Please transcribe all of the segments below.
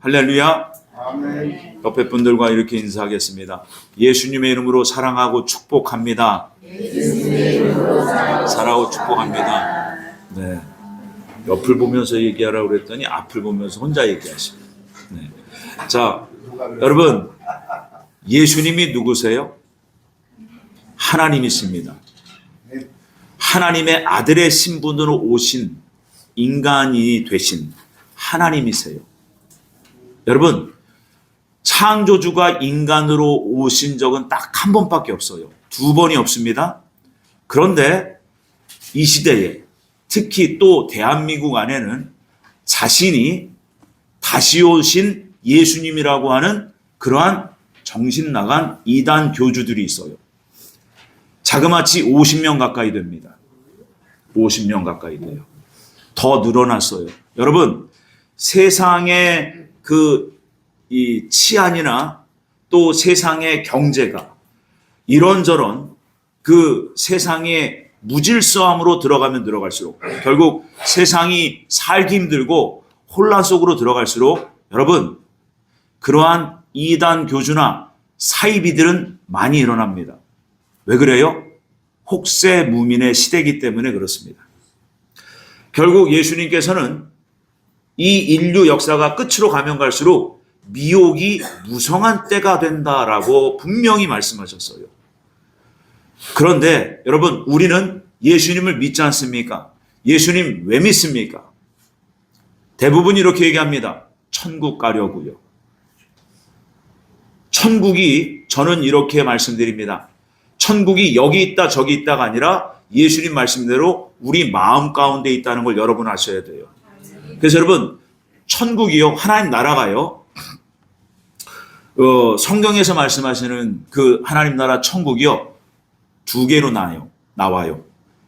할렐루야. 아멘. 옆에 분들과 이렇게 인사하겠습니다. 예수님의 이름으로 사랑하고 축복합니다. 예수님의 이름으로 사랑하고 축복합니다. 네. 옆을 보면서 얘기하라고 그랬더니 앞을 보면서 혼자 얘기하십니다. 네. 자, 여러분, 예수님이 누구세요? 하나님이십니다. 하나님의 아들의 신분으로 오신 인간이 되신 하나님이세요. 여러분, 창조주가 인간으로 오신 적은 딱 한 번밖에 없어요. 두 번이 없습니다. 그런데 이 시대에 특히 또 대한민국 안에는 자신이 다시 오신 예수님이라고 하는 그러한 정신 나간 이단 교주들이 있어요. 자그마치 50명 가까이 됩니다. 50명 가까이 돼요. 더 늘어났어요. 여러분, 세상의 이 치안이나 또 세상의 경제가 이런저런 그 세상의 무질서함으로 들어가면 들어갈수록 결국 세상이 살기 힘들고 혼란 속으로 들어갈수록 여러분, 그러한 이단 교주나 사이비들은 많이 일어납니다. 왜 그래요? 혹세무민의 시대이기 때문에 그렇습니다. 결국 예수님께서는 이 인류 역사가 끝으로 가면 갈수록 미혹이 무성한 때가 된다라고 분명히 말씀하셨어요. 그런데 여러분, 우리는 예수님을 믿지 않습니까? 예수님 왜 믿습니까? 대부분 이렇게 얘기합니다. 천국 가려고요. 천국이, 저는 이렇게 말씀드립니다. 천국이 여기 있다 저기 있다가 아니라 예수님 말씀대로 우리 마음 가운데 있다는 걸 여러분 아셔야 돼요. 그래서 여러분, 천국이요, 하나님 나라가요, 성경에서 말씀하시는 그 하나님 나라 천국이요, 두 개로 나와요.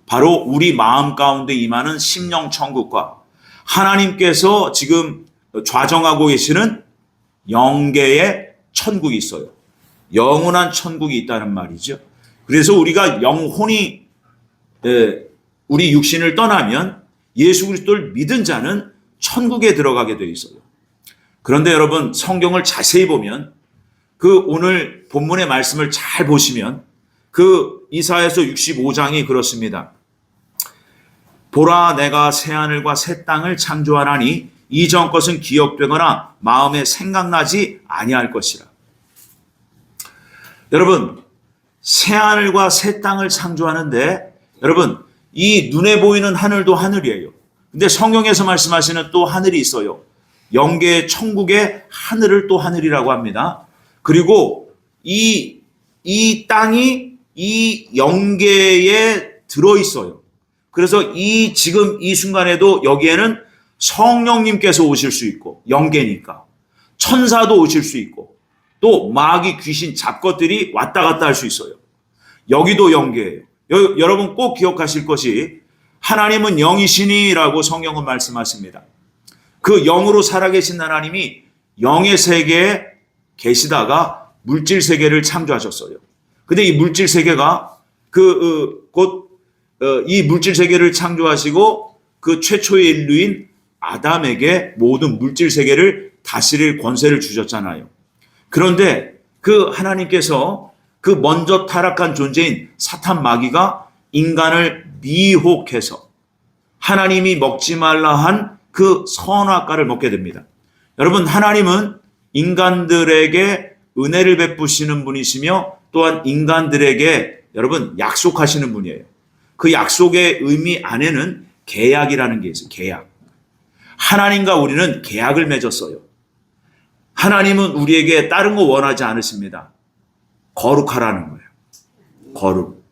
바로 우리 마음 가운데 임하는 심령 천국과 하나님께서 지금 좌정하고 계시는 영계의 천국이 있어요. 영원한 천국이 있다는 말이죠. 그래서 우리가 영혼이 우리 육신을 떠나면 예수 그리스도를 믿은 자는 천국에 들어가게 되어 있어요. 그런데 여러분, 성경을 자세히 보면 그 오늘 본문의 말씀을 잘 보시면 그 이사야서 65장이 그렇습니다. 보라, 내가 새하늘과 새 땅을 창조하나니 이전 것은 기억되거나 마음에 생각나지 아니할 것이라. 여러분, 새하늘과 새 땅을 창조하는데 여러분, 이 눈에 보이는 하늘도 하늘이에요. 근데 성경에서 말씀하시는 또 하늘이 있어요. 영계의 천국의 하늘을 또 하늘이라고 합니다. 그리고 이 땅이 이 영계에 들어있어요. 그래서 지금 이 순간에도 여기에는 성령님께서 오실 수 있고, 영계니까 천사도 오실 수 있고, 또 마귀, 귀신, 잡것들이 왔다 갔다 할 수 있어요. 여기도 영계예요. 여러분 꼭 기억하실 것이, 하나님은 영이시니라고 성경은 말씀하십니다. 그 영으로 살아계신 하나님이 영의 세계에 계시다가 물질 세계를 창조하셨어요. 근데 이 물질 세계가 이 물질 세계를 창조하시고 그 최초의 인류인 아담에게 모든 물질 세계를 다스릴 권세를 주셨잖아요. 그런데 그 하나님께서 그 먼저 타락한 존재인 사탄 마귀가 인간을 미혹해서 하나님이 먹지 말라 한 그 선악과를 먹게 됩니다. 여러분, 하나님은 인간들에게 은혜를 베푸시는 분이시며 또한 인간들에게 여러분 약속하시는 분이에요. 그 약속의 의미 안에는 계약이라는 게 있어요. 계약. 하나님과 우리는 계약을 맺었어요. 하나님은 우리에게 다른 거 원하지 않으십니다. 거룩하라는 거예요. 거룩.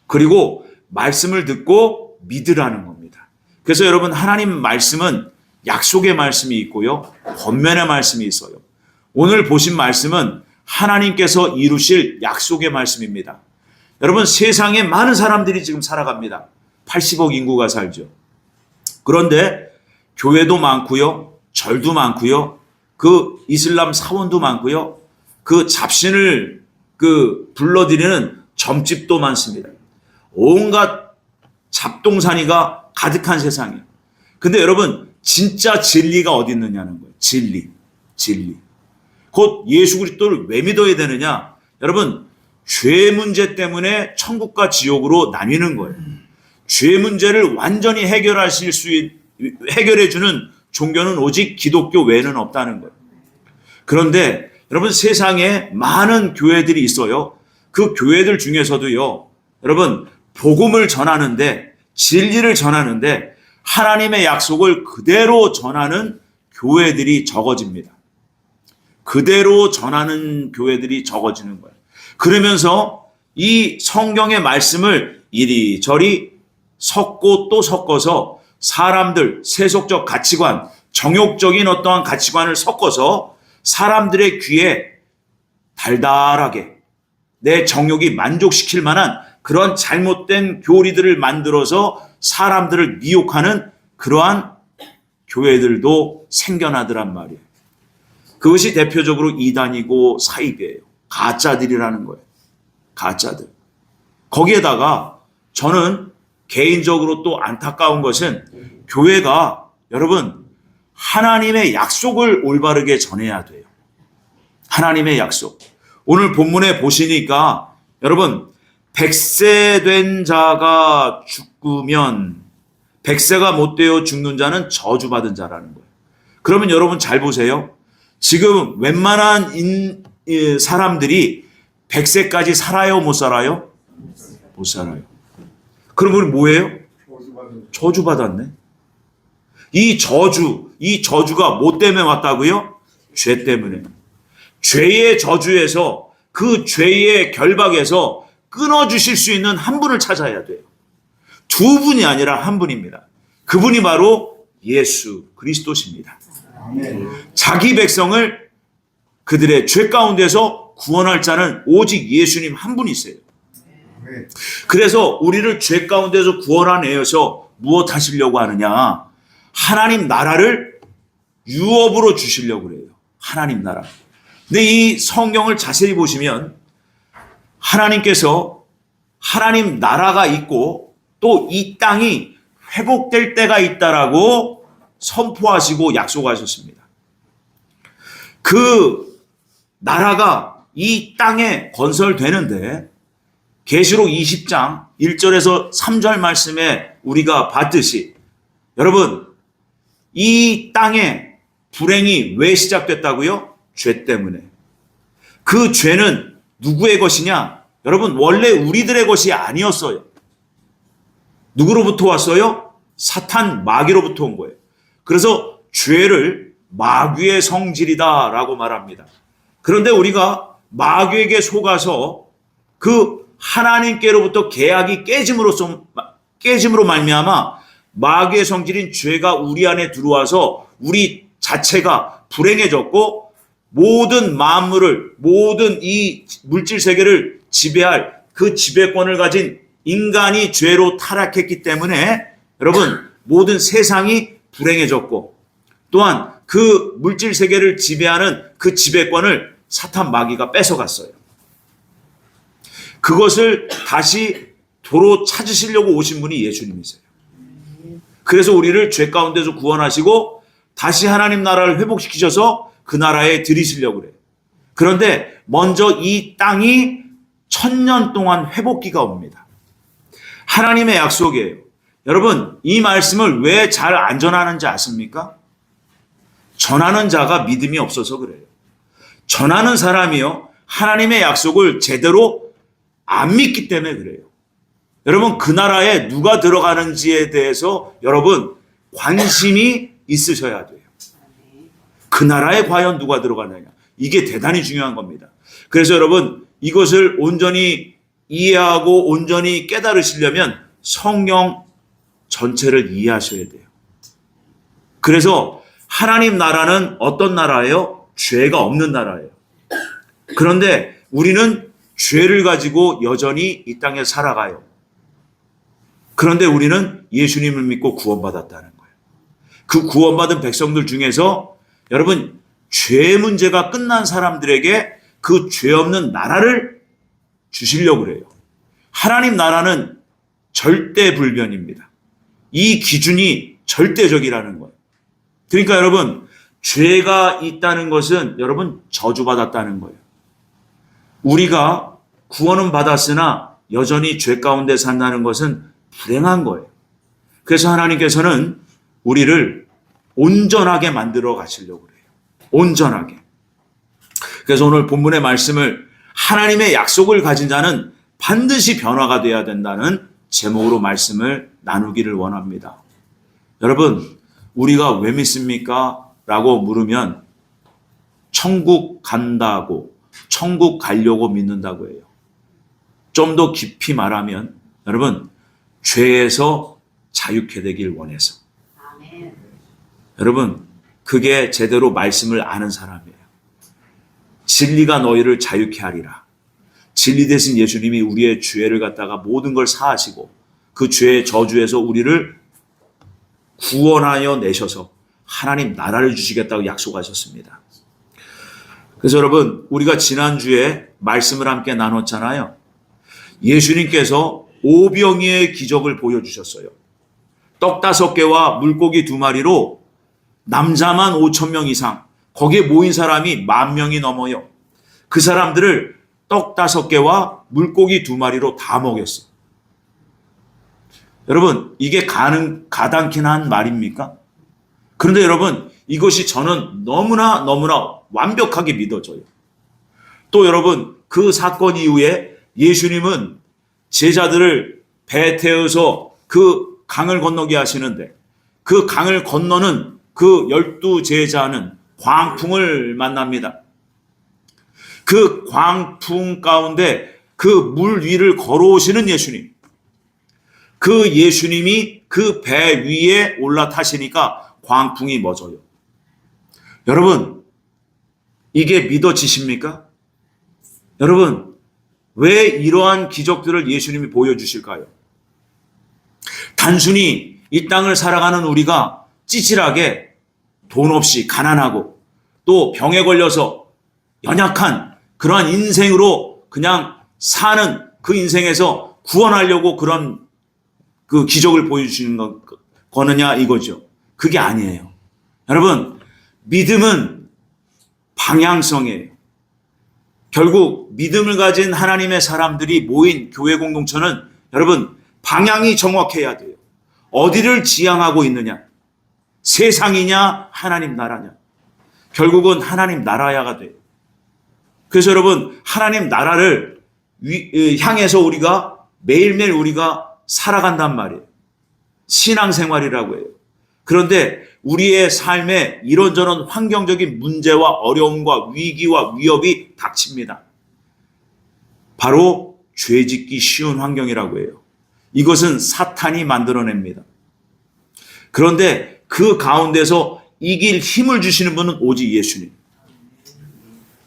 그리고 말씀을 듣고 믿으라는 겁니다. 그래서 여러분, 하나님 말씀은 약속의 말씀이 있고요, 권면의 말씀이 있어요. 오늘 보신 말씀은 하나님께서 이루실 약속의 말씀입니다. 여러분, 세상에 많은 사람들이 지금 살아갑니다. 80억 인구가 살죠. 그런데 교회도 많고요, 절도 많고요, 그 이슬람 사원도 많고요, 그 잡신을 불러들이는 점집도 많습니다. 온갖 잡동사니가 가득한 세상이에요. 근데 여러분, 진짜 진리가 어디 있느냐는 거예요. 진리. 진리. 곧 예수 그리스도를 왜 믿어야 되느냐? 여러분, 죄 문제 때문에 천국과 지옥으로 나뉘는 거예요. 죄 문제를 완전히 해결해 주는 종교는 오직 기독교 외에는 없다는 거예요. 그런데 여러분, 세상에 많은 교회들이 있어요. 그 교회들 중에서도요, 여러분, 복음을 전하는데, 진리를 전하는데 하나님의 약속을 그대로 전하는 교회들이 적어집니다. 그대로 전하는 교회들이 적어지는 거예요. 그러면서 이 성경의 말씀을 이리저리 섞고 또 섞어서 사람들, 세속적 가치관, 정욕적인 어떠한 가치관을 섞어서 사람들의 귀에 달달하게 내 정욕이 만족시킬 만한 그런 잘못된 교리들을 만들어서 사람들을 미혹하는 그러한 교회들도 생겨나더란 말이에요. 그것이 대표적으로 이단이고 사입이에요. 가짜들이라는 거예요. 가짜들. 거기에다가 저는 개인적으로 또 안타까운 것은 교회가 여러분 하나님의 약속을 올바르게 전해야 돼요. 하나님의 약속. 오늘 본문에 보시니까 여러분 100세 된 자가 죽으면 100세가 못 되어 죽는 자는 저주받은 자라는 거예요. 그러면 여러분 잘 보세요. 지금 웬만한 사람들이 100세까지 살아요? 못 살아요? 못 살아요. 그럼 우리 뭐예요? 저주받았네. 이 저주가 뭐 때문에 왔다고요? 죄 때문에. 죄의 저주에서 그 죄의 결박에서 끊어주실 수 있는 한 분을 찾아야 돼요. 두 분이 아니라 한 분입니다. 그분이 바로 예수 그리스도십니다. 자기 백성을 그들의 죄 가운데서 구원할 자는 오직 예수님 한 분이세요. 그래서 우리를 죄 가운데서 구원하내어서 무엇 하시려고 하느냐? 하나님 나라를 유업으로 주시려고 그래요. 하나님 나라. 근데 이 성경을 자세히 보시면 하나님께서 하나님 나라가 있고 또 이 땅이 회복될 때가 있다라고 선포하시고 약속하셨습니다. 그 나라가 이 땅에 건설되는데 계시록 20장 1절에서 3절 말씀에 우리가 봤듯이 여러분 이 땅에 불행이 왜 시작됐다고요? 죄 때문에. 그 죄는 누구의 것이냐? 여러분 원래 우리들의 것이 아니었어요. 누구로부터 왔어요? 사탄 마귀로부터 온 거예요. 그래서 죄를 마귀의 성질이다라고 말합니다. 그런데 우리가 마귀에게 속아서 그 하나님께로부터 계약이 깨짐으로 말미암아 마귀의 성질인 죄가 우리 안에 들어와서 우리 자체가 불행해졌고 모든 만물을 모든 이 물질 세계를 지배할 그 지배권을 가진 인간이 죄로 타락했기 때문에 여러분 모든 세상이 불행해졌고 또한 그 물질 세계를 지배하는 그 지배권을 사탄 마귀가 뺏어갔어요. 그것을 다시 도로 찾으시려고 오신 분이 예수님이세요. 그래서 우리를 죄 가운데서 구원하시고 다시 하나님 나라를 회복시키셔서 그 나라에 들이시려고 그래요. 그런데 먼저 이 땅이 1000년 동안 회복기가 옵니다. 하나님의 약속이에요. 여러분 이 말씀을 왜 잘 안 전하는지 아십니까? 전하는 자가 믿음이 없어서 그래요. 전하는 사람이요 하나님의 약속을 제대로 안 믿기 때문에 그래요. 여러분 그 나라에 누가 들어가는지에 대해서 여러분 관심이 있으셔야 돼요. 그 나라에 과연 누가 들어가느냐. 이게 대단히 중요한 겁니다. 그래서 여러분 이것을 온전히 이해하고 온전히 깨달으시려면 성경 전체를 이해하셔야 돼요. 그래서 하나님 나라는 어떤 나라예요? 죄가 없는 나라예요. 그런데 우리는 죄를 가지고 여전히 이 땅에 살아가요. 그런데 우리는 예수님을 믿고 구원받았다는 거예요. 그 구원받은 백성들 중에서 여러분 죄 문제가 끝난 사람들에게 그 죄 없는 나라를 주시려고 그래요. 하나님 나라는 절대불변입니다. 이 기준이 절대적이라는 거예요. 그러니까 여러분 죄가 있다는 것은 여러분 저주받았다는 거예요. 우리가 구원은 받았으나 여전히 죄 가운데 산다는 것은 불행한 거예요. 그래서 하나님께서는 우리를 온전하게 만들어 가시려고 그래요. 온전하게. 그래서 오늘 본문의 말씀을 하나님의 약속을 가진 자는 반드시 변화가 돼야 된다는 제목으로 말씀을 나누기를 원합니다. 여러분, 우리가 왜 믿습니까? 라고 물으면 천국 간다고, 천국 가려고 믿는다고 해요. 좀 더 깊이 말하면 여러분, 죄에서 자유케 되길 원해서. 아멘. 여러분, 그게 제대로 말씀을 아는 사람이에요. 진리가 너희를 자유케 하리라. 진리 대신 예수님이 우리의 죄를 갖다가 모든 걸 사하시고 그 죄의 저주에서 우리를 구원하여 내셔서 하나님 나라를 주시겠다고 약속하셨습니다. 그래서 여러분, 우리가 지난주에 말씀을 함께 나눴잖아요. 예수님께서 오병이의 기적을 보여주셨어요. 떡 5개와 물고기 2마리로 남자만 5,000명 이상, 거기에 모인 사람이 10,000명이 넘어요. 그 사람들을 떡 5개와 물고기 2마리로 다 먹였어. 여러분, 이게 가당키는 한 말입니까? 그런데 여러분, 이것이 저는 너무나 완벽하게 믿어져요. 또 여러분, 그 사건 이후에 예수님은 제자들을 배에 태워서 그 강을 건너게 하시는데 그 강을 건너는 그 12제자는 광풍을 만납니다. 그 광풍 가운데 그 물 위를 걸어오시는 예수님. 그 예수님이 그 배 위에 올라타시니까 광풍이 멎어요. 여러분, 이게 믿어지십니까? 여러분, 왜 이러한 기적들을 예수님이 보여주실까요? 단순히 이 땅을 살아가는 우리가 찌질하게 돈 없이 가난하고 또 병에 걸려서 연약한 그러한 인생으로 그냥 사는 그 인생에서 구원하려고 그런 그 기적을 보여주시는 거느냐 이거죠. 그게 아니에요. 여러분, 믿음은 방향성이에요. 결국 믿음을 가진 하나님의 사람들이 모인 교회 공동체는 여러분 방향이 정확해야 돼요. 어디를 지향하고 있느냐? 세상이냐 하나님 나라냐? 결국은 하나님 나라야가 돼요. 그래서 여러분, 하나님 나라를 향해서 우리가 매일매일 우리가 살아간단 말이에요. 신앙생활이라고 해요. 그런데 우리의 삶에 이런저런 환경적인 문제와 어려움과 위기와 위협이 닥칩니다. 바로 죄짓기 쉬운 환경이라고 해요. 이것은 사탄이 만들어냅니다. 그런데 그 가운데서 이길 힘을 주시는 분은 오직 예수님.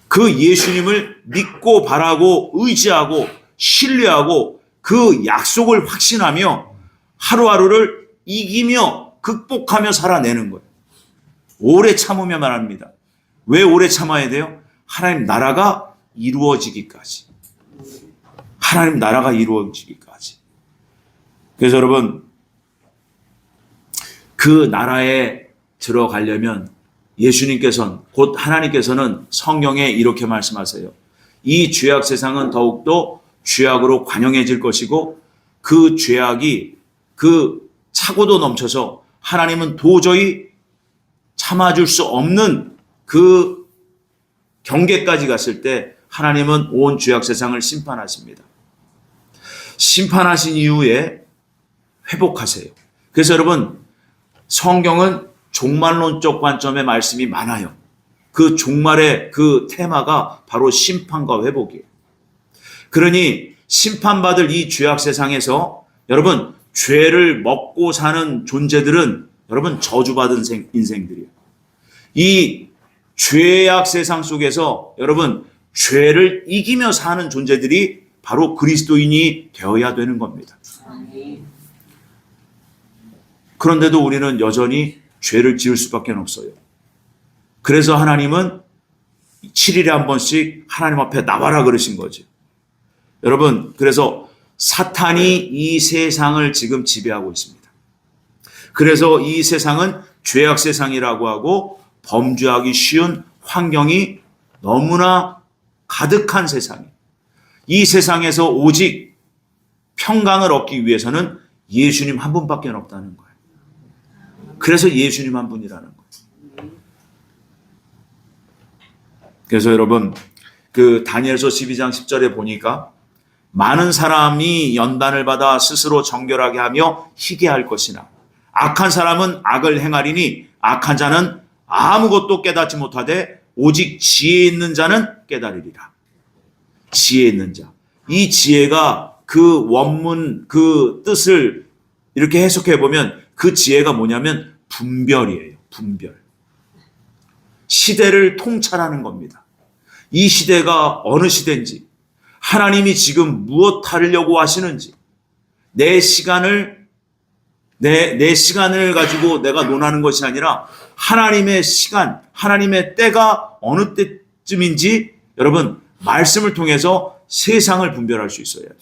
그 예수님을 믿고 바라고 의지하고 신뢰하고 그 약속을 확신하며 하루하루를 이기며 극복하며 살아내는 거예요. 오래 참으며 말합니다. 왜 오래 참아야 돼요? 하나님 나라가 이루어지기까지. 하나님 나라가 이루어지기까지. 그래서 여러분, 그 나라에 들어가려면 예수님께서는, 곧 하나님께서는 성경에 이렇게 말씀하세요. 이 죄악 세상은 더욱더 죄악으로 관영해질 것이고 그 죄악이 그 차고도 넘쳐서 하나님은 도저히 참아줄 수 없는 그 경계까지 갔을 때 하나님은 온 죄악 세상을 심판하십니다. 심판하신 이후에 회복하세요. 그래서 여러분, 성경은 종말론적 관점의 말씀이 많아요. 그 종말의 그 테마가 바로 심판과 회복이에요. 그러니 심판받을 이 죄악 세상에서 여러분, 죄를 먹고 사는 존재들은 여러분 저주받은 인생들이에요. 이 죄악 세상 속에서 여러분 죄를 이기며 사는 존재들이 바로 그리스도인이 되어야 되는 겁니다. 그런데도 우리는 여전히 죄를 지을 수밖에 없어요. 그래서 하나님은 7일에 한 번씩 하나님 앞에 나와라 그러신 거죠. 여러분, 그래서 사탄이 이 세상을 지금 지배하고 있습니다. 그래서 이 세상은 죄악 세상이라고 하고 범죄하기 쉬운 환경이 너무나 가득한 세상이에요. 이 세상에서 오직 평강을 얻기 위해서는 예수님 한 분밖에 없다는 거예요. 그래서 예수님 한 분이라는 거예요. 그래서 여러분, 그 다니엘서 12장 10절에 보니까 많은 사람이 연단을 받아 스스로 정결하게 하며 희게할 것이나 악한 사람은 악을 행하리니 악한 자는 아무것도 깨닫지 못하되 오직 지혜 있는 자는 깨달으리라. 지혜 있는 자. 이 지혜가 그 원문 그 뜻을 이렇게 해석해 보면 그 지혜가 뭐냐면 분별이에요. 분별. 시대를 통찰하는 겁니다. 이 시대가 어느 시대인지, 하나님이 지금 무엇 하려고 하시는지, 내 시간을 가지고 내가 논하는 것이 아니라 하나님의 시간, 하나님의 때가 어느 때쯤인지 여러분 말씀을 통해서 세상을 분별할 수 있어야 돼요.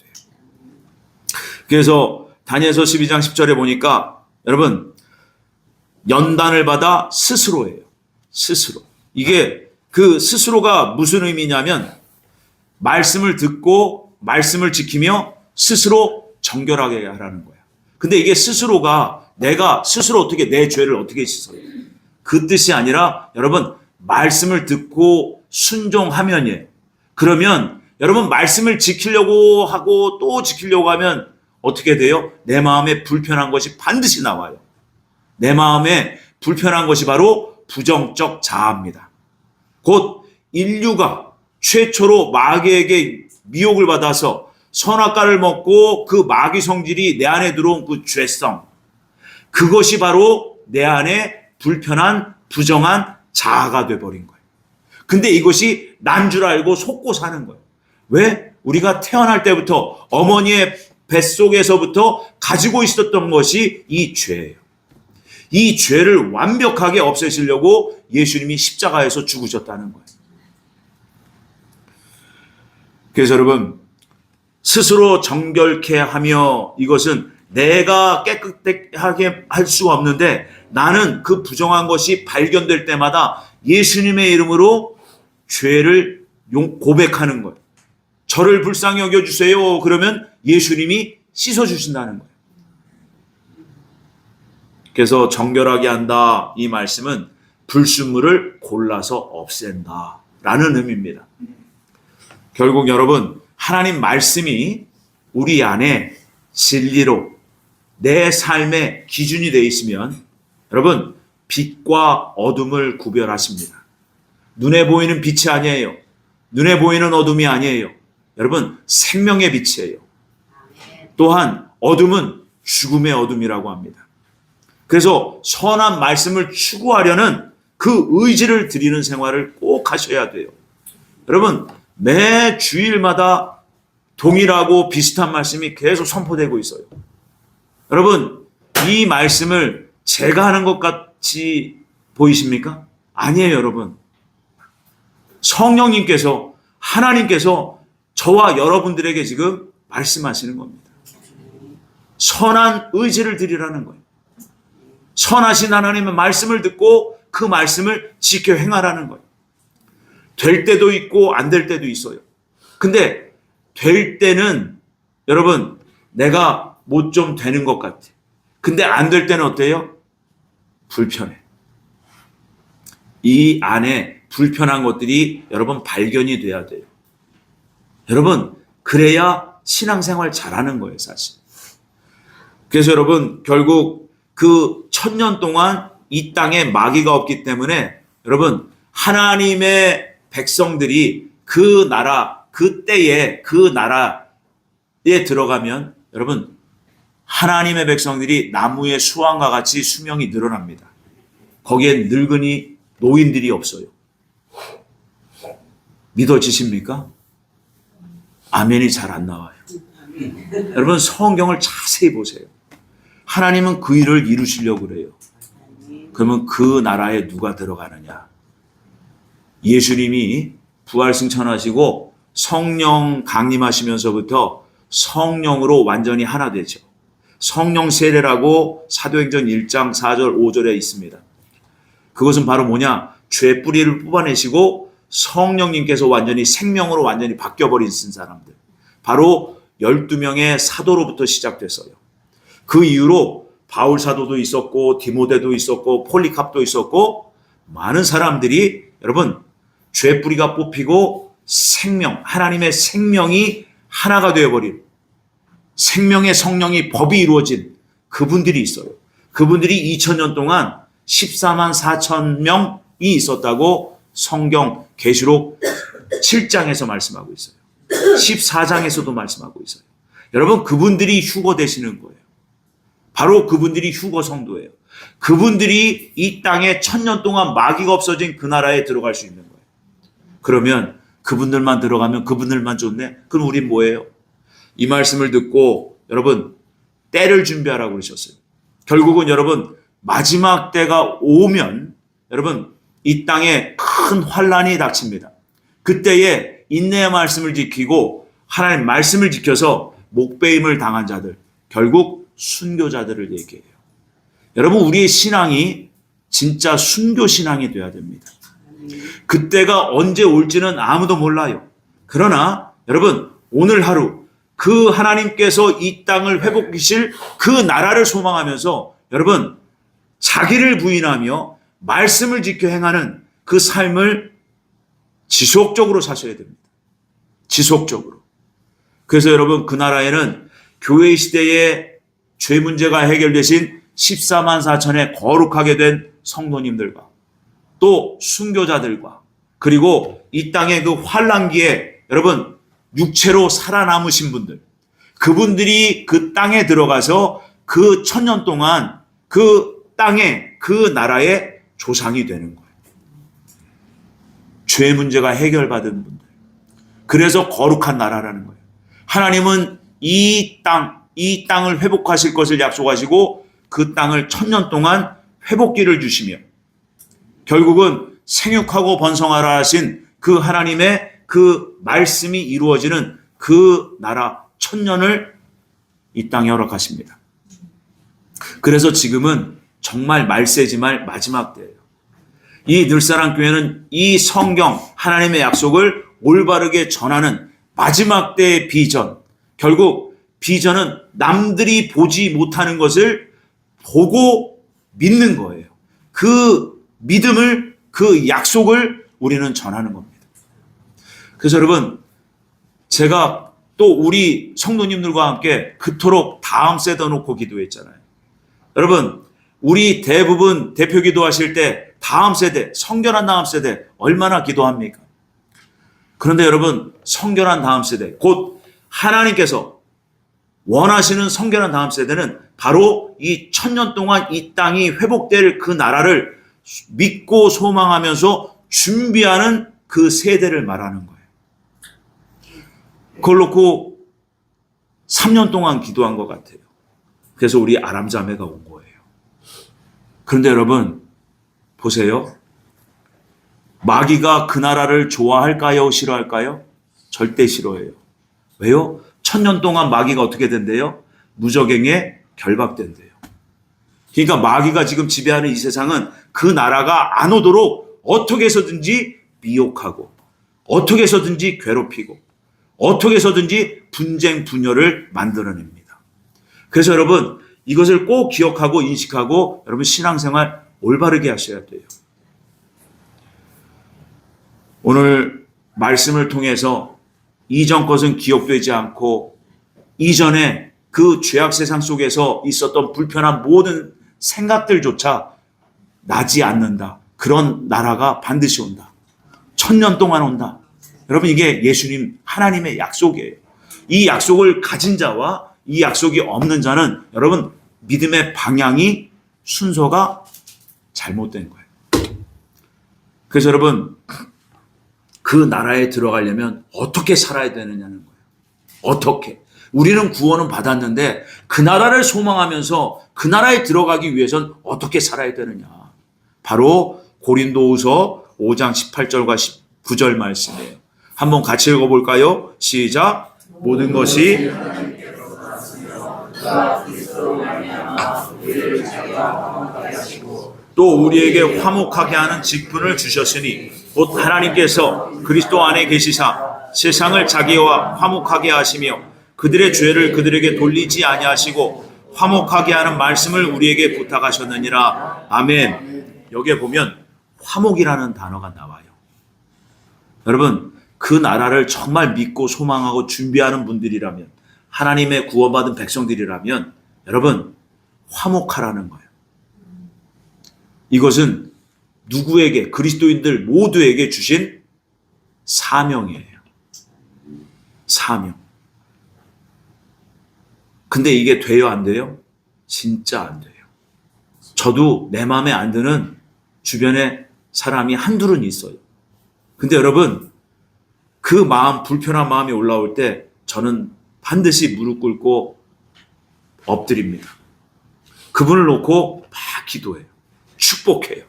그래서 다니엘서 12장 10절에 보니까 여러분 연단을 받아 스스로예요. 스스로. 이게 그 스스로가 무슨 의미냐면 말씀을 듣고 말씀을 지키며 스스로 정결하게 하라는 거야. 근데 이게 스스로가 내가 스스로 어떻게 내 죄를 어떻게 씻어요? 그 뜻이 아니라 여러분 말씀을 듣고 순종하면이에요. 그러면 여러분 말씀을 지키려고 하고 또 지키려고 하면 어떻게 돼요? 내 마음에 불편한 것이 반드시 나와요. 내 마음에 불편한 것이 바로 부정적 자아입니다. 곧 인류가 최초로 마귀에게 미혹을 받아서 선악과를 먹고 그 마귀 성질이 내 안에 들어온 그 죄성, 그것이 바로 내 안에 불편한 부정한 자아가 돼버린 거예요. 근데 이것이 난 줄 알고 속고 사는 거예요. 왜? 우리가 태어날 때부터 어머니의 뱃속에서부터 가지고 있었던 것이 이 죄예요. 이 죄를 완벽하게 없애시려고 예수님이 십자가에서 죽으셨다는 거예요. 그래서 여러분 스스로 정결케 하며, 이것은 내가 깨끗하게 할 수가 없는데 나는 그 부정한 것이 발견될 때마다 예수님의 이름으로 죄를 고백하는 거예요. 저를 불쌍히 여겨주세요. 그러면 예수님이 씻어주신다는 거예요. 그래서 정결하게 한다, 이 말씀은 불순물을 골라서 없앤다 라는 의미입니다. 결국 여러분 하나님 말씀이 우리 안에 진리로 내 삶의 기준이 되어 있으면 여러분 빛과 어둠을 구별하십니다. 눈에 보이는 빛이 아니에요. 눈에 보이는 어둠이 아니에요. 여러분 생명의 빛이에요. 또한 어둠은 죽음의 어둠이라고 합니다. 그래서 선한 말씀을 추구하려는 그 의지를 드리는 생활을 꼭 하셔야 돼요. 여러분 매 주일마다 동일하고 비슷한 말씀이 계속 선포되고 있어요. 여러분 이 말씀을 제가 하는 것 같이 보이십니까? 아니에요. 여러분 성령님께서, 하나님께서 저와 여러분들에게 지금 말씀하시는 겁니다. 선한 의지를 드리라는 거예요. 선하신 하나님의 말씀을 듣고 그 말씀을 지켜 행하라는 거예요. 될 때도 있고 안 될 때도 있어요. 근데 될 때는 여러분 내가 뭐 좀 되는 것 같아. 근데 안 될 때는 어때요? 불편해. 이 안에 불편한 것들이 여러분 발견이 돼야 돼요. 여러분 그래야 신앙생활 잘하는 거예요, 사실. 그래서 여러분 결국 그 1000년 동안 이 땅에 마귀가 없기 때문에 여러분 하나님의 백성들이 그 나라, 그 때에 그 나라에 들어가면 여러분 하나님의 백성들이 나무의 수완과 같이 수명이 늘어납니다. 거기엔 늙은이 노인들이 없어요. 믿어지십니까? 아멘이 잘 안 나와요. 여러분 성경을 자세히 보세요. 하나님은 그 일을 이루시려고 그래요. 그러면 그 나라에 누가 들어가느냐? 예수님이 부활승천하시고 성령 강림하시면서부터 성령으로 완전히 하나 되죠. 성령 세례라고 사도행전 1장 4절 5절에 있습니다. 그것은 바로 뭐냐? 죄 뿌리를 뽑아내시고 성령님께서 완전히 생명으로 완전히 바뀌어버린 사람들. 바로 12명의 사도로부터 시작됐어요. 그 이후로 바울 사도도 있었고 디모데도 있었고 폴리캅도 있었고 많은 사람들이 여러분 죄 뿌리가 뽑히고 생명, 하나님의 생명이 하나가 되어버린 생명의 성령이 법이 이루어진 그분들이 있어요. 그분들이 2000년 동안 14만 4천 명이 있었다고 성경 계시록 7장에서 말씀하고 있어요. 14장에서도 말씀하고 있어요. 여러분 그분들이 휴거 되시는 거예요. 바로 그분들이 휴거 성도예요. 그분들이 이 땅에 1000년 동안 마귀가 없어진 그 나라에 들어갈 수 있는 거예요. 그러면 그분들만 들어가면 그분들만 좋네? 그럼 우린 뭐예요? 이 말씀을 듣고 여러분 때를 준비하라고 그러셨어요. 결국은 여러분 마지막 때가 오면 여러분 이 땅에 큰 환란이 닥칩니다. 그때에 인내의 말씀을 지키고 하나님 말씀을 지켜서 목배임을 당한 자들, 결국 순교자들을 얘기해요. 여러분 우리의 신앙이 진짜 순교 신앙이 돼야 됩니다. 그때가 언제 올지는 아무도 몰라요. 그러나 여러분 오늘 하루 그 하나님께서 이 땅을 회복하실 그 나라를 소망하면서 여러분 자기를 부인하며 말씀을 지켜 행하는 그 삶을 지속적으로 사셔야 됩니다. 지속적으로. 그래서 여러분 그 나라에는 교회 시대에 죄 문제가 해결되신 14만 4천의 거룩하게 된 성도님들과 또 순교자들과 그리고 이 땅의 그 환란기에 여러분 육체로 살아남으신 분들, 그분들이 그 땅에 들어가서 그 1000년 동안 그 땅에 그 나라의 조상이 되는 거예요. 죄 문제가 해결받은 분들. 그래서 거룩한 나라라는 거예요. 하나님은 이 땅을 회복하실 것을 약속하시고 그 땅을 1000년 동안 회복기를 주시며 결국은 생육하고 번성하라 하신 그 하나님의 그 말씀이 이루어지는 그 나라 1000년을 이 땅에 허락하십니다. 그래서 지금은 정말 말세지말 마지막 때예요. 이 늘사랑 교회는 이 성경 하나님의 약속을 올바르게 전하는 마지막 때의 비전, 결국 비전은 남들이 보지 못하는 것을 보고 믿는 거예요. 그 믿음을, 그 약속을 우리는 전하는 겁니다. 그래서 여러분, 제가 또 우리 성도님들과 함께 그토록 다음 세대 놓고 기도했잖아요. 여러분, 우리 대부분 대표 기도하실 때 다음 세대, 성결한 다음 세대 얼마나 기도합니까? 그런데 여러분, 성결한 다음 세대, 곧 하나님께서 원하시는 성결한 다음 세대는 바로 이 1000년 동안 이 땅이 회복될 그 나라를 믿고 소망하면서 준비하는 그 세대를 말하는 거예요. 그걸 놓고 3년 동안 기도한 것 같아요. 그래서 우리 아람 자매가 온 거예요. 그런데 여러분 보세요. 마귀가 그 나라를 좋아할까요? 싫어할까요? 절대 싫어해요. 왜요? 1000년 동안 마귀가 어떻게 된대요? 무적행에 결박된대요. 그러니까 마귀가 지금 지배하는 이 세상은 그 나라가 안 오도록 어떻게 해서든지 미혹하고 어떻게 해서든지 괴롭히고 어떻게 해서든지 분쟁 분열을 만들어냅니다. 그래서 여러분 이것을 꼭 기억하고 인식하고 여러분 신앙생활 올바르게 하셔야 돼요. 오늘 말씀을 통해서 이전 것은 기억되지 않고 이전에 그 죄악 세상 속에서 있었던 불편한 모든 생각들조차 나지 않는다. 그런 나라가 반드시 온다. 1000년 동안 온다. 여러분 이게 예수님 하나님의 약속이에요. 이 약속을 가진 자와 이 약속이 없는 자는 여러분 믿음의 방향이 순서가 잘못된 거예요. 그래서 여러분 그 나라에 들어가려면 어떻게 살아야 되느냐는 거예요. 어떻게? 우리는 구원은 받았는데 그 나라를 소망하면서 그 나라에 들어가기 위해서는 어떻게 살아야 되느냐. 바로 고린도후서 5장 18절과 19절 말씀이에요. 한번 같이 읽어볼까요? 시작. 모든 것이 또 우리에게 화목하게 하는 직분을 주셨으니 곧 하나님께서 그리스도 안에 계시사 세상을 자기와 화목하게 하시며 그들의 죄를 그들에게 돌리지 아니하시고 화목하게 하는 말씀을 우리에게 부탁하셨느니라. 아멘. 여기에 보면 화목이라는 단어가 나와요. 여러분, 그 나라를 정말 믿고 소망하고 준비하는 분들이라면, 하나님의 구원받은 백성들이라면 여러분, 화목하라는 거예요. 이것은 누구에게, 그리스도인들 모두에게 주신 사명이에요. 사명. 근데 이게 돼요, 안 돼요? 진짜 안 돼요. 저도 내 마음에 안 드는 주변에 사람이 한둘은 있어요. 근데 여러분, 그 마음, 불편한 마음이 올라올 때 저는 반드시 무릎 꿇고 엎드립니다. 그분을 놓고 막 기도해요. 축복해요.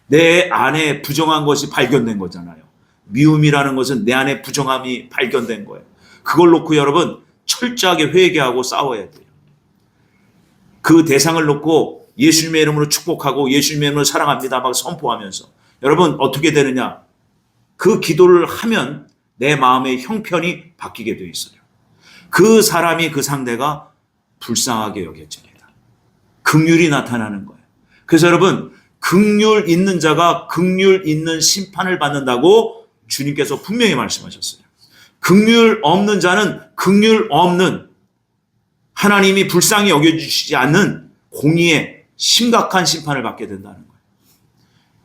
내 안에 부정한 것이 발견된 거잖아요. 미움이라는 것은 내 안에 부정함이 발견된 거예요. 그걸 놓고 여러분 철저하게 회개하고 싸워야 돼요. 그 대상을 놓고 예수님의 이름으로 축복하고 예수님의 이름으로 사랑합니다 막 선포하면서 여러분 어떻게 되느냐? 그 기도를 하면 내 마음의 형편이 바뀌게 되어 있어요. 그 사람이, 그 상대가 불쌍하게 여겨집니다. 긍휼이 나타나는 거예요. 그래서 여러분, 긍휼 있는 자가 긍휼 있는 심판을 받는다고 주님께서 분명히 말씀하셨어요. 긍휼 없는 자는 긍휼 없는, 하나님이 불쌍히 여겨주시지 않는 공의의 심각한 심판을 받게 된다는 거예요.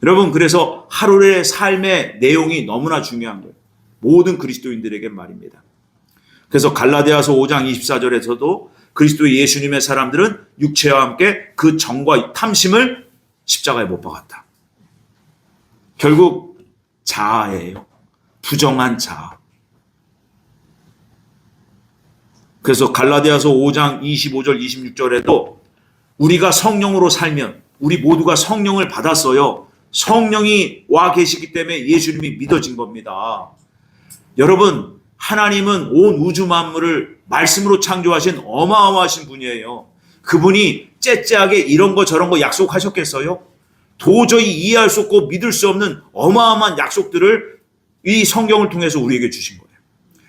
여러분, 그래서 하루의 삶의 내용이 너무나 중요한 거예요. 모든 그리스도인들에게 말입니다. 그래서 갈라디아서 5장 24절에서도 그리스도 예수님의 사람들은 육체와 함께 그 정과 탐심을 십자가에 못 박았다. 결국 자아예요. 부정한 자아. 그래서 갈라디아서 5장 25절 26절에도 우리가 성령으로 살면, 우리 모두가 성령을 받았어요. 성령이 와 계시기 때문에 예수님이 믿어진 겁니다. 여러분, 하나님은 온 우주 만물을 말씀으로 창조하신 어마어마하신 분이에요. 그분이 째째하게 이런 거 저런 거 약속하셨겠어요? 도저히 이해할 수 없고 믿을 수 없는 어마어마한 약속들을 이 성경을 통해서 우리에게 주신 거예요.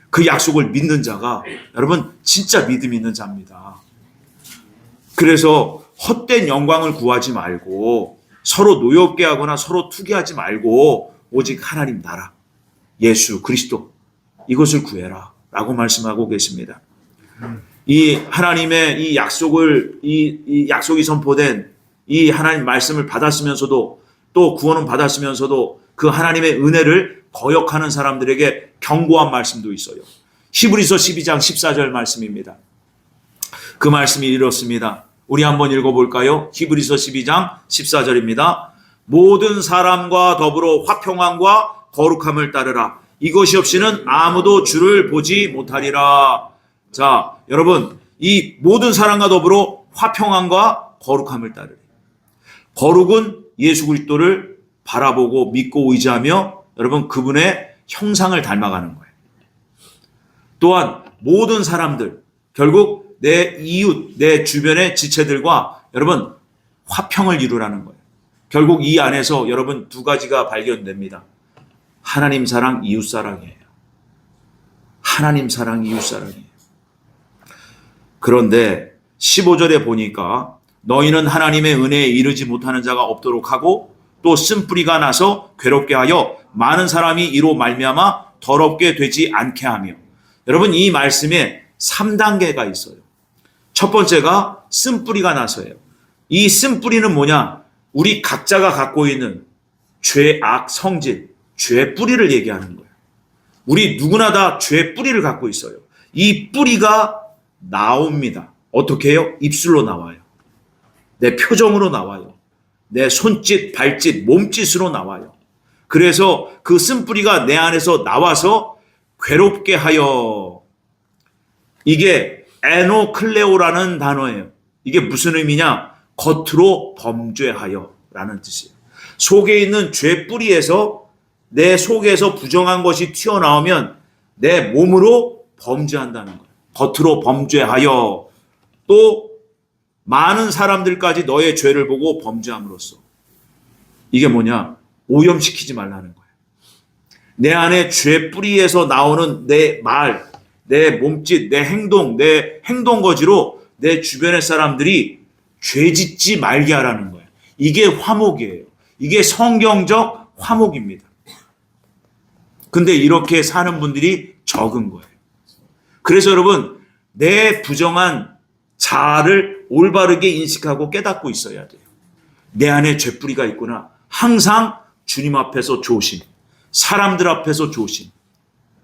그 약속을 믿는 자가 여러분 진짜 믿음 있는 자입니다. 그래서 헛된 영광을 구하지 말고 서로 노엽게 하거나 서로 투기하지 말고 오직 하나님 나라, 예수 그리스도 이것을 구해라 라고 말씀하고 계십니다. 이 하나님의 이 약속을 이 약속이 선포된 이 하나님 말씀을 받았으면서도 또 구원은 받았으면서도 그 하나님의 은혜를 거역하는 사람들에게 경고한 말씀도 있어요. 히브리서 12장 14절 말씀입니다. 그 말씀이 이렇습니다. 우리 한번 읽어볼까요? 히브리서 12장 14절입니다. 모든 사람과 더불어 화평함과 거룩함을 따르라. 이것이 없이는 아무도 주를 보지 못하리라. 자, 여러분, 이 모든 사람과 더불어 화평함과 거룩함을 따르라. 거룩은 예수 그리스도를 바라보고 믿고 의지하며 여러분 그분의 형상을 닮아가는 거예요. 또한 모든 사람들, 결국 내 이웃, 내 주변의 지체들과 여러분 화평을 이루라는 거예요. 결국 이 안에서 여러분 두 가지가 발견됩니다. 하나님 사랑, 이웃 사랑이에요. 하나님 사랑, 이웃 사랑이에요. 그런데 15절에 보니까 너희는 하나님의 은혜에 이르지 못하는 자가 없도록 하고 또 쓴뿌리가 나서 괴롭게 하여 많은 사람이 이로 말미암아 더럽게 되지 않게 하며. 여러분 이 말씀에 3단계가 있어요. 첫 번째가 쓴뿌리가 나서예요. 이 쓴뿌리는 뭐냐? 우리 각자가 갖고 있는 죄악 성질, 죄 뿌리를 얘기하는 거예요. 우리 누구나 다 죄 뿌리를 갖고 있어요. 이 뿌리가 나옵니다. 어떻게 해요? 입술로 나와요. 내 표정으로 나와요. 내 손짓, 발짓, 몸짓으로 나와요. 그래서 그 쓴뿌리가 내 안에서 나와서 괴롭게 하여. 이게 에노클레오라는 단어예요. 이게 무슨 의미냐? 겉으로 범죄하여 라는 뜻이에요. 속에 있는 죄 뿌리에서 내 속에서 부정한 것이 튀어나오면 내 몸으로 범죄한다는 거예요. 겉으로 범죄하여 또 많은 사람들까지 너의 죄를 보고 범죄함으로써. 이게 뭐냐? 오염시키지 말라는 거예요. 내 안에 죄 뿌리에서 나오는 내 말, 내 몸짓, 내 행동거지로 내 주변의 사람들이 죄 짓지 말게 하라는 거예요. 이게 화목이에요. 이게 성경적 화목입니다. 근데 이렇게 사는 분들이 적은 거예요. 그래서 여러분, 내 부정한 자아를 올바르게 인식하고 깨닫고 있어야 돼요. 내 안에 죄뿌리가 있구나. 항상 주님 앞에서 조심, 사람들 앞에서 조심,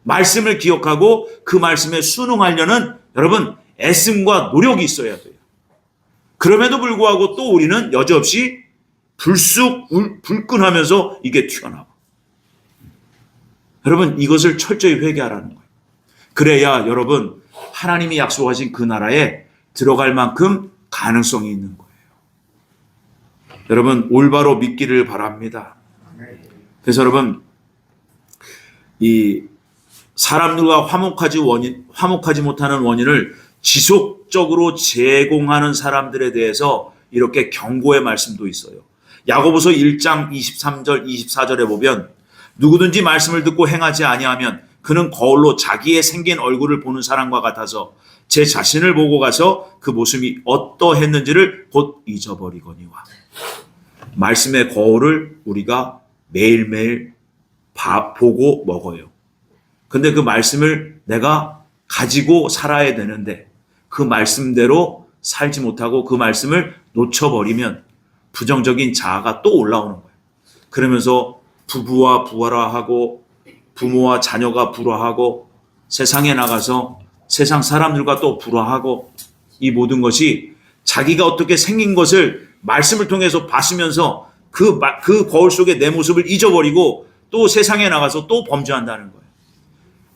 말씀을 기억하고 그 말씀에 순응하려는 여러분 애씀과 노력이 있어야 돼요. 그럼에도 불구하고 또 우리는 여지없이 불끈하면서 이게 튀어나와. 여러분, 이것을 철저히 회개하라는 거예요. 그래야 여러분, 하나님이 약속하신 그 나라에 들어갈 만큼 가능성이 있는 거예요. 여러분, 올바로 믿기를 바랍니다. 그래서 여러분, 이 사람들과 화목하지 못하는 원인을 지속적으로 제공하는 사람들에 대해서 이렇게 경고의 말씀도 있어요. 야고보서 1장 23절 24절에 보면 누구든지 말씀을 듣고 행하지 아니하면 그는 거울로 자기의 생긴 얼굴을 보는 사람과 같아서 제 자신을 보고 가서 그 모습이 어떠했는지를 곧 잊어버리거니와. 말씀의 거울을 우리가 매일매일 보고 먹어요. 근데 그 말씀을 내가 가지고 살아야 되는데 그 말씀대로 살지 못하고 그 말씀을 놓쳐버리면 부정적인 자아가 또 올라오는 거예요. 그러면서 부부와 부하라하고 부모와 자녀가 불화하고 세상에 나가서 세상 사람들과 또 불화하고, 이 모든 것이 자기가 어떻게 생긴 것을 말씀을 통해서 봤으면서 그 거울 속에 내 모습을 잊어버리고 또 세상에 나가서 또 범죄한다는 거예요.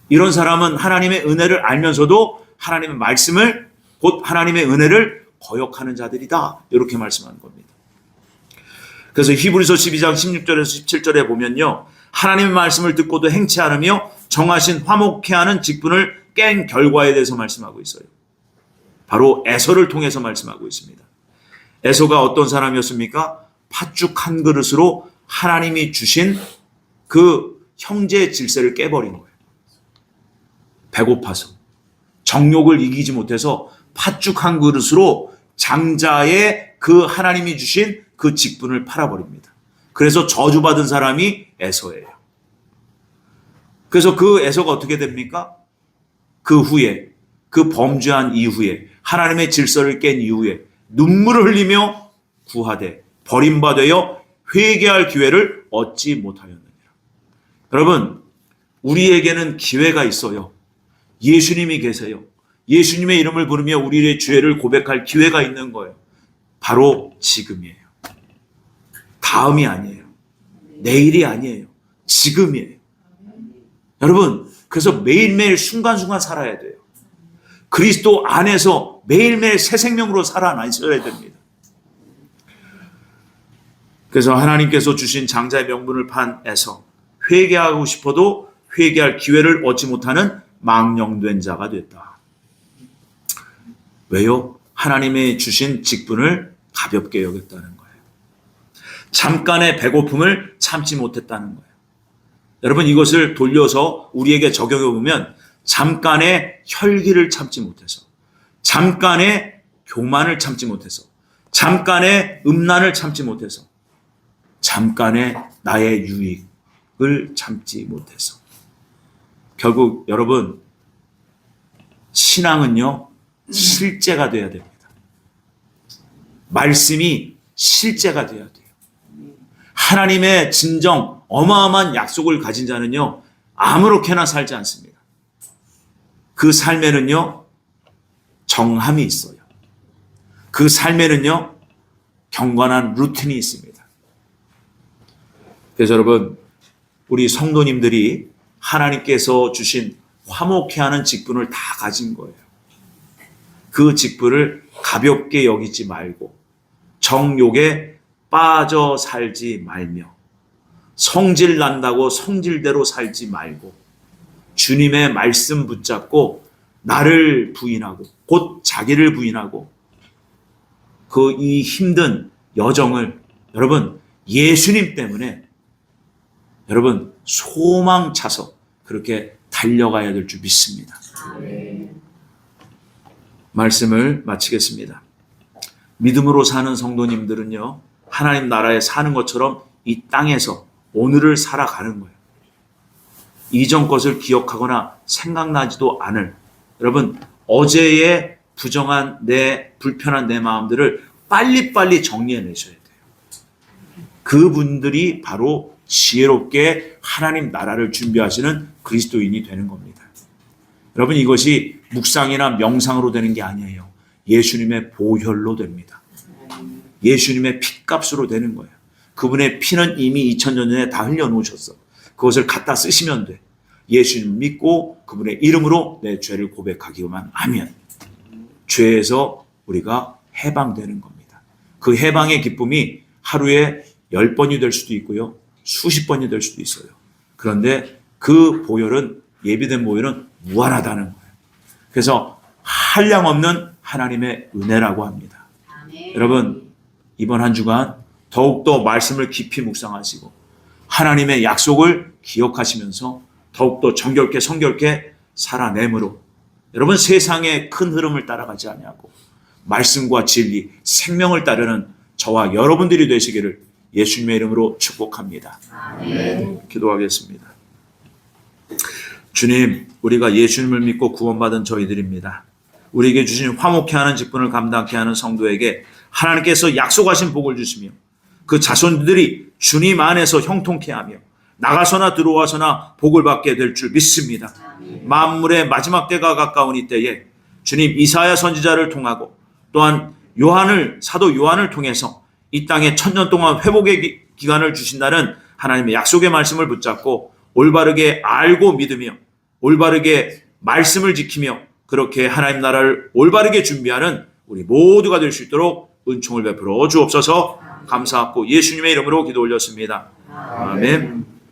이런 사람은 하나님의 은혜를 알면서도 하나님의 말씀을, 곧 하나님의 은혜를 거역하는 자들이다. 이렇게 말씀하는 겁니다. 그래서 히브리서 12장 16절에서 17절에 보면요, 하나님의 말씀을 듣고도 행치 않으며 정하신 화목케 하는 직분을 깬 결과에 대해서 말씀하고 있어요. 바로 에서를 통해서 말씀하고 있습니다. 에서가 어떤 사람이었습니까? 팥죽 한 그릇으로 하나님이 주신 그 형제의 질서를 깨버린 거예요. 배고파서 정욕을 이기지 못해서 팥죽 한 그릇으로 장자의 그 하나님이 주신 그 직분을 팔아버립니다. 그래서 저주받은 사람이 에서예요. 그래서 그 에서가 어떻게 됩니까? 그 후에, 그 범죄한 이후에, 하나님의 질서를 깬 이후에 눈물을 흘리며 구하되 버림받아여 회개할 기회를 얻지 못하였느니라. 여러분, 우리에게는 기회가 있어요. 예수님이 계세요. 예수님의 이름을 부르며 우리의 죄를 고백할 기회가 있는 거예요. 바로 지금이에요. 다음이 아니에요. 내일이 아니에요. 지금이에요. 여러분, 그래서 매일매일 순간순간 살아야 돼요. 그리스도 안에서 매일매일 새 생명으로 살아나셔야 됩니다. 그래서 하나님께서 주신 장자의 명분을 판 에서 회개하고 싶어도 회개할 기회를 얻지 못하는 망령된 자가 됐다. 왜요? 하나님의 주신 직분을 가볍게 여겼다는 거예요. 잠깐의 배고픔을 참지 못했다는 거예요. 여러분, 이것을 돌려서 우리에게 적용해 보면 잠깐의 혈기를 참지 못해서, 잠깐의 교만을 참지 못해서, 잠깐의 음란을 참지 못해서, 잠깐의 나의 유익을 참지 못해서. 결국 여러분, 신앙은요, 실제가 돼야 됩니다. 말씀이 실제가 돼야 돼요. 하나님의 진정 어마어마한 약속을 가진 자는요, 아무렇게나 살지 않습니다. 그 삶에는요, 정함이 있어요. 그 삶에는요, 경건한 루틴이 있습니다. 그래서 여러분, 우리 성도님들이 하나님께서 주신 화목케 하는 직분을 다 가진 거예요. 그 직분을 가볍게 여기지 말고 정욕에 빠져 살지 말며 성질 난다고 성질대로 살지 말고 주님의 말씀 붙잡고 나를 부인하고 곧 자기를 부인하고 그 이 힘든 여정을 여러분 예수님 때문에 여러분 소망 차서 그렇게 달려가야 될 줄 믿습니다. 말씀을 마치겠습니다. 믿음으로 사는 성도님들은요, 하나님 나라에 사는 것처럼 이 땅에서 오늘을 살아가는 거예요. 이전 것을 기억하거나 생각나지도 않을, 여러분 어제의 부정한 불편한 내 마음들을 빨리빨리 정리해내셔야 돼요. 그분들이 바로 지혜롭게 하나님 나라를 준비하시는 그리스도인이 되는 겁니다. 여러분 이것이 묵상이나 명상으로 되는 게 아니에요. 예수님의 보혈로 됩니다. 예수님의 핏값으로 되는 거예요. 그분의 피는 이미 2000년 전에 다 흘려놓으셨어. 그것을 갖다 쓰시면 돼. 예수님 믿고 그분의 이름으로 내 죄를 고백하기만 하면 죄에서 우리가 해방되는 겁니다. 그 해방의 기쁨이 하루에 10번이 될 수도 있고요. 수십 번이 될 수도 있어요. 그런데 그 보혈은, 예비된 보혈은 무한하다는 거예요. 그래서 한량없는 하나님의 은혜라고 합니다. 여러분 이번 한 주간 더욱더 말씀을 깊이 묵상하시고 하나님의 약속을 기억하시면서 더욱더 정결케 성결케 살아내므로 여러분 세상의 큰 흐름을 따라가지 아니하고 말씀과 진리, 생명을 따르는 저와 여러분들이 되시기를 예수님의 이름으로 축복합니다. 기도하겠습니다. 주님, 우리가 예수님을 믿고 구원받은 저희들입니다. 우리에게 주신 화목케 하는 직분을 감당케 하는 성도에게 하나님께서 약속하신 복을 주시며 그 자손들이 주님 안에서 형통케 하며 나가서나 들어와서나 복을 받게 될 줄 믿습니다. 만물의 마지막 때가 가까운 이때에 주님 이사야 선지자를 통하고 또한 사도 요한을 통해서 이 땅에 1000년 동안 회복의 기간을 주신다는 하나님의 약속의 말씀을 붙잡고 올바르게 알고 믿으며 올바르게 말씀을 지키며 그렇게 하나님 나라를 올바르게 준비하는 우리 모두가 될 수 있도록 은총을 베풀어 주옵소서. 감사하고 예수님의 이름으로 기도 올렸습니다. 아멘.